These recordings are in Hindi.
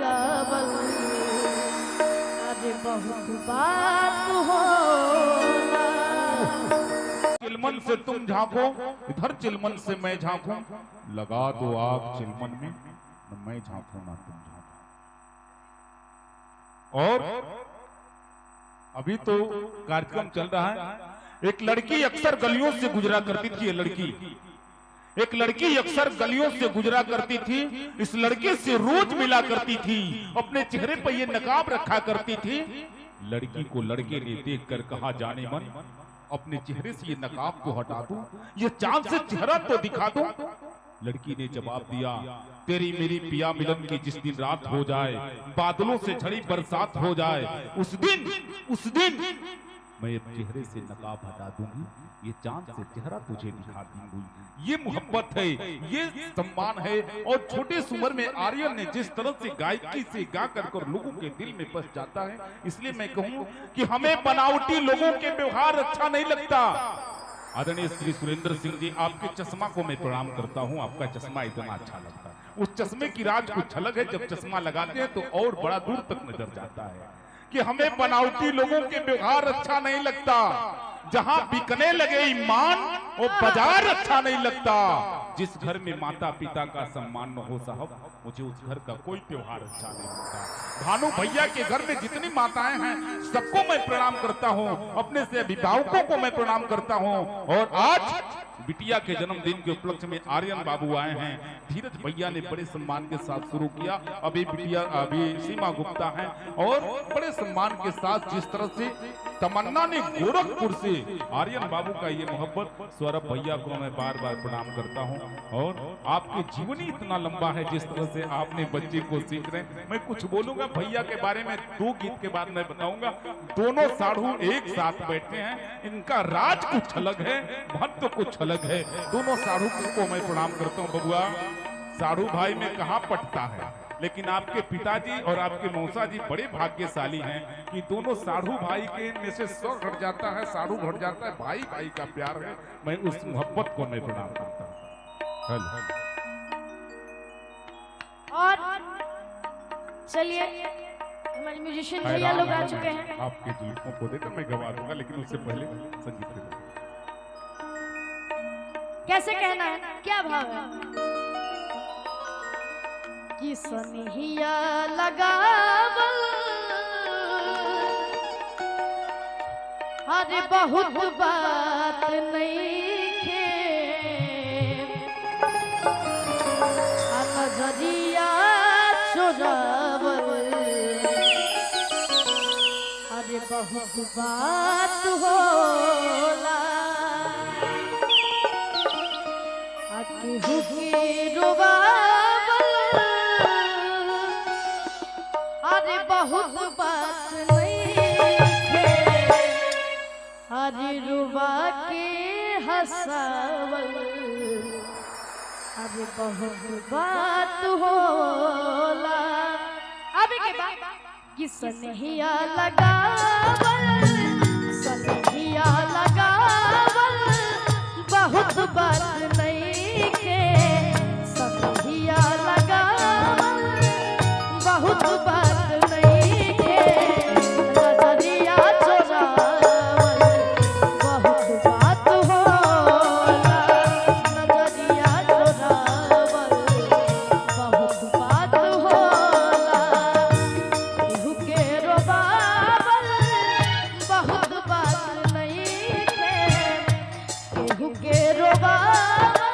लगावल अरे बहुत बात हो। चिलमन से तुम झांको, इधर चिलमन से मैं झांकूं, लगा दो आग चिलमन में, न मैं झांकूं ना तुम झांको। और अभी तो कार्यक्रम चल रहा है। एक लड़की अक्सर गलियों से गुजरा करती थी। एक लड़की अक्सर गलियों से गुजरा करती थी। इस लड़के से रोज मिला करती थी, अपने चेहरे पर ये नकाब रखा करती थी। लड़की को लड़के ने देखकर कहा, जाने मन अपने चेहरे से ये नकाब को हटा दो, ये चांद से चेहरा तो दिखा दो। लड़की ने जवाब दिया, तेरी मेरी पिया मिलन की जिस दिन रात हो जाए, बादलों से झड़ी बरसात हो जाए, उस दिन मैं चेहरे से नकाब हटा दूंगी, ये चांद से चेहरा तुझे दिखा दूंगी। ये मोहब्बत है, ये सम्मान है। और छोटे से उम्र में आर्यन ने जिस तरह से गायकी से गा कर लोगों के दिल में बस जाता है, इसलिए मैं कहूँ कि हमें बनावटी लोगों के व्यवहार अच्छा नहीं लगता। आदरणीय श्री सुरेंद्र सिंह जी, आपके चश्मा को मैं प्रणाम करता हूँ। आपका चश्मा इतना अच्छा लगता है। उस चश्मे की राज कुछ अलग है। जब चश्मा लगाते हैं तो और बड़ा दूर तक नजर जाता है। कि हमें बनावटी लोगों के व्यवहार अच्छा नहीं लगता। जहां बिकने लगे ईमान, वो बाजार अच्छा नहीं लगता। जिस घर में माता पिता का सम्मान न हो साहब, मुझे उस घर का कोई त्योहार अच्छा नहीं लगता। भानु भैया के घर में जितनी माताएं हैं, सबको मैं प्रणाम करता हूं। अपने से अभिभावकों को मैं प्रणाम करता हूं। और आज बिटिया के जन्मदिन के उपलक्ष्य में आर्यन बाबू आए हैं। धीरज भैया ने बड़े सम्मान के साथ शुरू किया। अभी सीमा गुप्ता हैं और बड़े सम्मान के साथ जिस तरह से तमन्ना ने गोरखपुर से आर्यन बाबू का ये मोहब्बत, सौरभ भैया को मैं बार बार प्रणाम करता हूं। और आपकी जीवनी इतना लंबा है, जिस तरह से आपने बच्चे को सीख रहे हैं। मैं कुछ बोलूंगा भैया के बारे में, 2 गीत के बाद मैं बताऊंगा। दोनों साढ़ू एक साथ बैठे हैं, इनका राज कुछ अलग है, महत्व कुछ अलग है। दोनों साढ़ू को मैं प्रणाम करता हूँ। बबुआ, साढ़ू भाई में कहाँ पटता है, लेकिन आपके पिताजी और आपके मौसा जी बड़े भाग्यशाली हैं कि दोनों साढ़ू भाई के में से सौ घट जाता है, साढ़ू घट जाता है। भाई भाई का प्यार है। मैं उस मोहब्बत को मैं प्रणाम करता हूँ। और चलिए, हमारे म्यूजिशियन भैया लोग आ चुके हैं। आपके जुल्फों को देकर मैं गवा दूंगा, लेकिन उससे पहले संगीत के कैसे कहना है, क्या भाव है? कि सनहिया लगावल अरे बहुत बात नहीं खे, नजरिया चुरावल अरे बहुत बात होला। अरे बहुत बात नहीं है, अरे रुबा के हंसावल अरे बहुत बात होला। अभी के बाद कि सनहिया लगावल, सनहिया लगावल बहुत बात नहीं के, सनहिया लगावल बहुत बात नहीं के, नजरिया चुरावल बहुत बात होला, नजरिया चुरावल बहुत बात होला। केहू के रोबावल बहुत बात नहीं के, केहू के रोबावल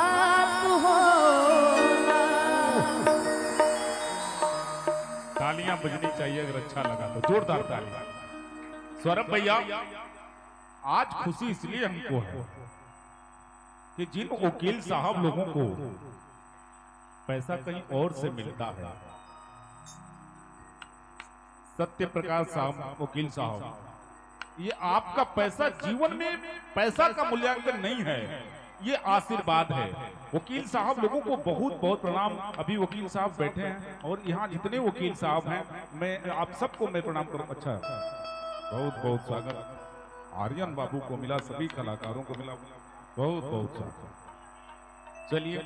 बात हो तालियां बजनी चाहिए अगर अच्छा लगा तो, जोरदार तालियां। सौरभ भैया, आज खुशी इसलिए हमको है कि जिन वकील साहब लोगों को पैसा कहीं और से मिलता है, सत्य प्रकाश साहब, वकील साहब, ये आपका पैसा जीवन में पैसा का मूल्यांकन नहीं है, ये आशीर्वाद है। वकील साहब लोगों को बहुत बहुत प्रणाम। अभी वकील साहब बैठे हैं और यहाँ जितने वकील साहब हैं, मैं आप सबको मैं प्रणाम करूं। अच्छा, बहुत बहुत स्वागत आर्यन बाबू को मिला, सभी कलाकारों को मिला, बहुत बहुत स्वागत। चलिए।